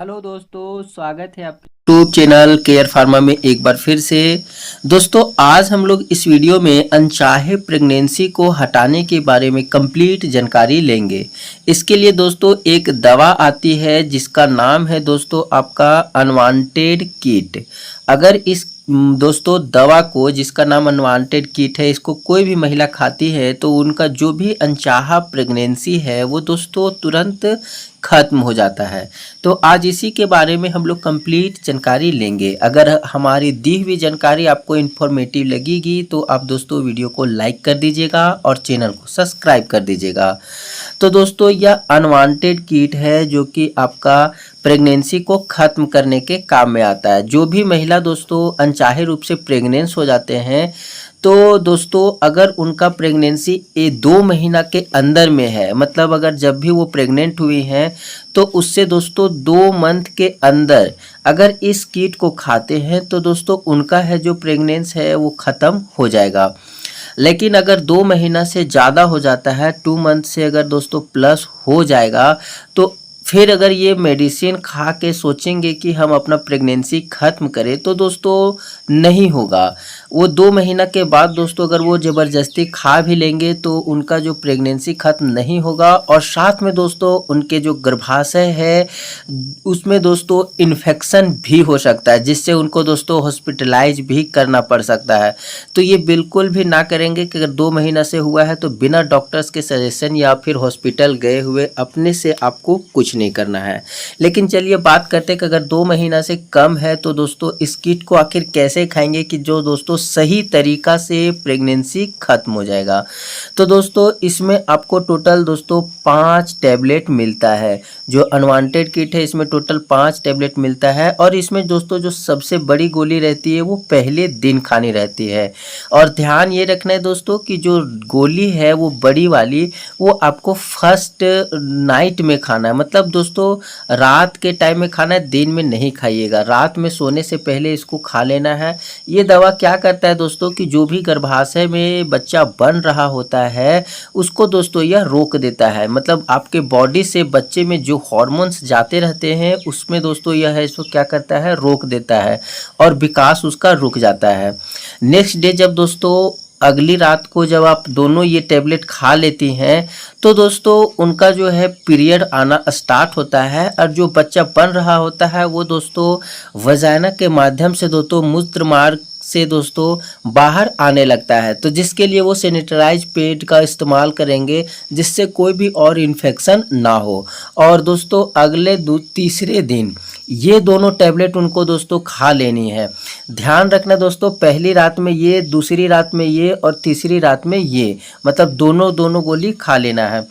Hello दोस्तों, स्वागत है आपके यूट्यूब चैनल केयर फार्मा में एक बार फिर से। दोस्तों, आज हम लोग इस वीडियो में अनचाहे प्रेगनेंसी को हटाने के बारे में कंप्लीट जानकारी लेंगे। इसके लिए दोस्तों एक दवा आती है जिसका नाम है दोस्तों आपका अनवांटेड किट। अगर इस दोस्तों दवा को, जिसका नाम अनवांटेड किट है, इसको कोई भी महिला खाती है तो उनका जो भी अनचाहा प्रेगनेंसी है वो दोस्तों तुरंत खत्म हो जाता है। तो आज इसी के बारे में हम लोग कंप्लीट जानकारी लेंगे। अगर हमारी दी हुई जानकारी आपको इन्फॉर्मेटिव लगेगी तो आप दोस्तों वीडियो को लाइक कर दीजिएगा और चैनल को सब्सक्राइब कर दीजिएगा। तो दोस्तों यह अनवांटेड किट है जो कि आपका प्रेगनेंसी को ख़त्म करने के काम में आता है। जो भी महिला दोस्तों अनचाहे रूप से प्रेग्नेंस हो जाते हैं तो दोस्तों अगर उनका प्रेगनेंसी ये 2 महीना के अंदर में है, मतलब अगर जब भी वो प्रेग्नेंट हुई हैं तो उससे दोस्तों 2 मंथ के अंदर अगर इस किट को खाते हैं तो दोस्तों उनका है जो प्रेगनेंस है वो ख़त्म हो जाएगा। लेकिन अगर 2 महीना से ज़्यादा हो जाता है, 2 मंथ से अगर दोस्तों प्लस हो जाएगा तो फिर अगर ये मेडिसिन खा के सोचेंगे कि हम अपना प्रेगनेंसी ख़त्म करें तो दोस्तों नहीं होगा। वो 2 महीना के बाद दोस्तों अगर वो ज़बरदस्ती खा भी लेंगे तो उनका जो प्रेगनेंसी ख़त्म नहीं होगा और साथ में दोस्तों उनके जो गर्भाशय है उसमें दोस्तों इन्फेक्शन भी हो सकता है, जिससे उनको दोस्तों हॉस्पिटलाइज भी करना पड़ सकता है। तो ये बिल्कुल भी ना करेंगे कि अगर 2 महीना से हुआ है तो बिना डॉक्टर्स के सजेशन या फिर हॉस्पिटल गए हुए अपने से आपको कुछ नहीं करना है। लेकिन चलिए बात करते हैं कि अगर 2 महीना से कम है तो दोस्तों इस किट को आखिर कैसे खाएंगे कि जो दोस्तों सही तरीका से प्रेगनेंसी खत्म हो जाएगा। तो दोस्तों इसमें आपको टोटल दोस्तों 5 टैबलेट मिलता है। जो अनवांटेड किट है इसमें टोटल 5 टैबलेट मिलता है और इसमें दोस्तों जो सबसे बड़ी गोली रहती है वो पहले दिन खानी रहती है। और ध्यान ये रखना है दोस्तों कि जो गोली है वो बड़ी वाली वो आपको फर्स्ट नाइट में खाना है, मतलब दोस्तों रात के टाइम में खाना है, दिन में नहीं खाइएगा। रात में सोने से पहले इसको खा लेना है। ये दवा क्या करता है दोस्तों कि जो भी गर्भाशय में बच्चा बन रहा होता है उसको दोस्तों यह रोक देता है, मतलब आपके बॉडी से बच्चे में जो हॉर्मोन्स जाते रहते हैं उसमें दोस्तों यह है इसको क्या करता है, रोक देता है और विकास उसका रुक जाता है। नेक्स्ट डे जब दोस्तों अगली रात को जब आप दोनों ये टैबलेट खा लेती हैं तो दोस्तों उनका जो है पीरियड आना स्टार्ट होता है और जो बच्चा बन रहा होता है वो दोस्तों वजाइना के माध्यम से दोस्तों मूत्र मार्ग से दोस्तों बाहर आने लगता है। तो जिसके लिए वो सैनिटाइज पैड का इस्तेमाल करेंगे जिससे कोई भी और इन्फेक्शन ना हो। और दोस्तों अगले तीसरे दिन ये दोनों टैबलेट उनको दोस्तों खा लेनी है। ध्यान रखना दोस्तों, पहली रात में ये, दूसरी रात में ये और तीसरी रात में ये, मतलब दोनों गोली खा लेना है।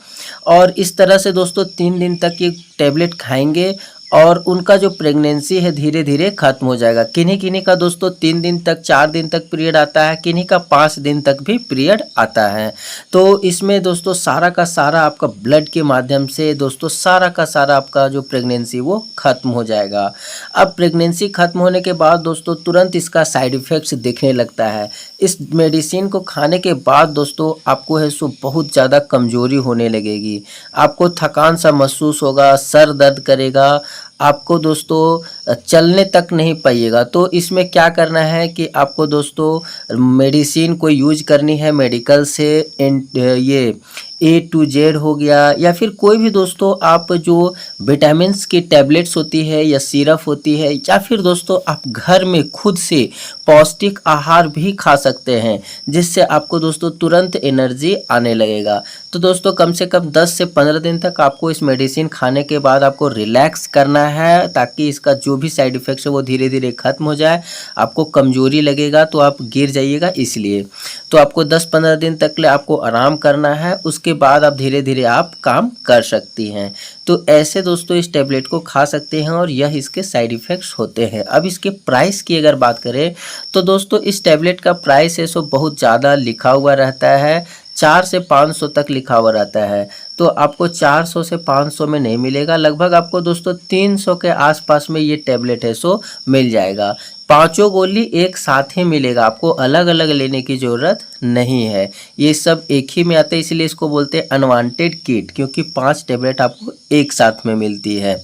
और इस तरह से दोस्तों 3 दिन तक ये टैबलेट खाएंगे और उनका जो प्रेगनेंसी है धीरे धीरे खत्म हो जाएगा। किन्हीं किन्हीं का दोस्तों 3 दिन तक, 4 दिन तक पीरियड आता है, किन्हीं का 5 दिन तक भी पीरियड आता है। तो इसमें दोस्तों सारा का सारा आपका ब्लड के माध्यम से दोस्तों सारा का सारा आपका जो प्रेगनेंसी वो खत्म हो जाएगा। अब प्रेगनेंसी खत्म होने के बाद दोस्तों तुरंत इसका साइड इफ़ेक्ट्स दिखने लगता है। इस मेडिसिन को खाने के बाद दोस्तों आपको है सो बहुत ज़्यादा कमज़ोरी होने लगेगी, आपको थकान सा महसूस होगा, सर दर्द करेगा, आपको दोस्तों चलने तक नहीं पाइएगा। तो इसमें क्या करना है कि आपको दोस्तों मेडिसिन को यूज करनी है मेडिकल से। ये A to Z हो गया या फिर कोई भी दोस्तों आप जो विटामिन्स की टैबलेट्स होती है या सिरप होती है, या फिर दोस्तों आप घर में खुद से पौष्टिक आहार भी खा सकते हैं जिससे आपको दोस्तों तुरंत एनर्जी आने लगेगा। तो दोस्तों कम से कम 10 से 15 दिन तक आपको इस मेडिसिन खाने के बाद आपको रिलैक्स करना है ताकि इसका जो भी साइड इफ़ेक्ट्स है वो धीरे धीरे खत्म हो जाए। आपको कमज़ोरी लगेगा तो आप गिर जाइएगा, इसलिए तो आपको 10-15 दिन तक ले आपको आराम करना है, उसके बाद आप धीरे धीरे आप काम कर सकती हैं। तो ऐसे दोस्तों इस टैबलेट को खा सकते हैं और यह इसके साइड इफ़ेक्ट्स होते हैं। अब इसके प्राइस की अगर बात करें तो दोस्तों इस टैबलेट का प्राइस है सो बहुत ज़्यादा लिखा हुआ रहता है, 4 से 500 तक लिखा हुआ रहता है। तो आपको 400 से 500 में नहीं मिलेगा, लगभग आपको दोस्तों 300 के आसपास में ये टैबलेट है सो मिल जाएगा। पांचों गोली एक साथ ही मिलेगा, आपको अलग अलग लेने की ज़रूरत नहीं है। ये सब एक ही में आते हैं, इसलिए इसको बोलते हैं अनवांटेड किट, क्योंकि 5 टैबलेट आपको एक साथ में मिलती है।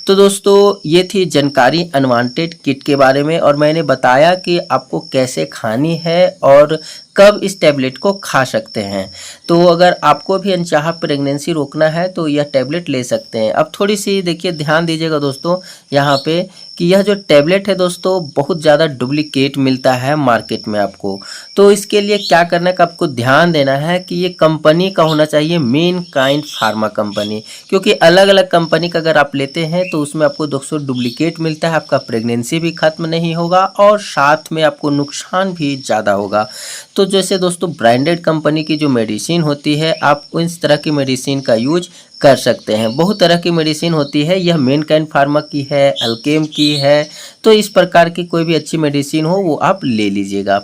तो दोस्तों ये थी जानकारी अनवांटेड किट के बारे में, और मैंने बताया कि आपको कैसे खानी है और कब इस टैबलेट को खा सकते हैं। तो अगर आपको भी अनचाहा प्रेगनेंसी रोकना है तो यह टैबलेट ले सकते हैं। अब थोड़ी सी देखिए, ध्यान दीजिएगा दोस्तों यहाँ पे कि यह जो टैबलेट है दोस्तों बहुत ज़्यादा डुप्लीकेट मिलता है मार्केट में आपको। तो इसके लिए क्या करना है कि आपको ध्यान देना है कि ये कंपनी का होना चाहिए मैनकाइंड फार्मा कंपनी, क्योंकि अलग अलग कंपनी का अगर आप लेते हैं तो उसमें आपको 200 डुप्लीकेट मिलता है, आपका प्रेगनेंसी भी खत्म नहीं होगा और साथ में आपको नुकसान भी ज़्यादा होगा। तो जैसे दोस्तों ब्रांडेड कंपनी की जो मेडिसिन होती है, आप इस तरह की मेडिसिन का यूज कर सकते हैं। बहुत तरह की मेडिसिन होती है, यह मैनकाइंड फार्मा की है, अल्केम की है, तो इस प्रकार की कोई भी अच्छी मेडिसिन हो वो आप ले लीजिएगा।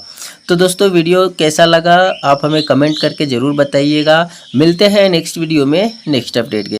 तो दोस्तों वीडियो कैसा लगा आप हमें कमेंट करके ज़रूर बताइएगा। मिलते हैं नेक्स्ट वीडियो में नेक्स्ट अपडेट के।